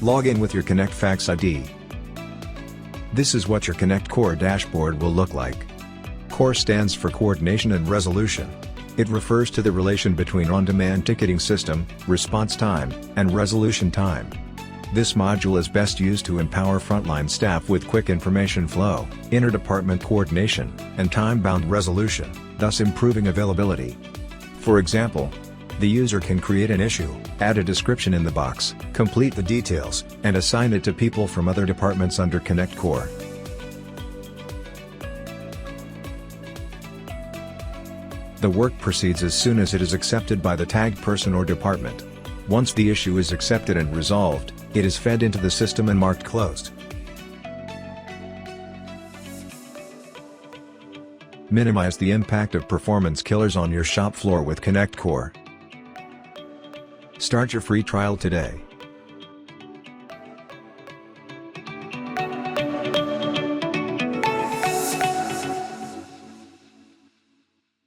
Log in with your Connect Fax ID. This is what your Connect Core dashboard will look like. Core stands for Coordination and Resolution. It refers to the relation between on-demand ticketing system, response time, and resolution time. This module is best used to empower frontline staff with quick information flow, interdepartment coordination, and time-bound resolution, thus improving availability. For example, the user can create an issue, add a description in the box, complete the details, and assign it to people from other departments under Connect Core. The work proceeds as soon as it is accepted by the tagged person or department. Once the issue is accepted and resolved, it is fed into the system and marked closed. Minimize the impact of performance killers on your shop floor with Connect Core. Start your free trial today.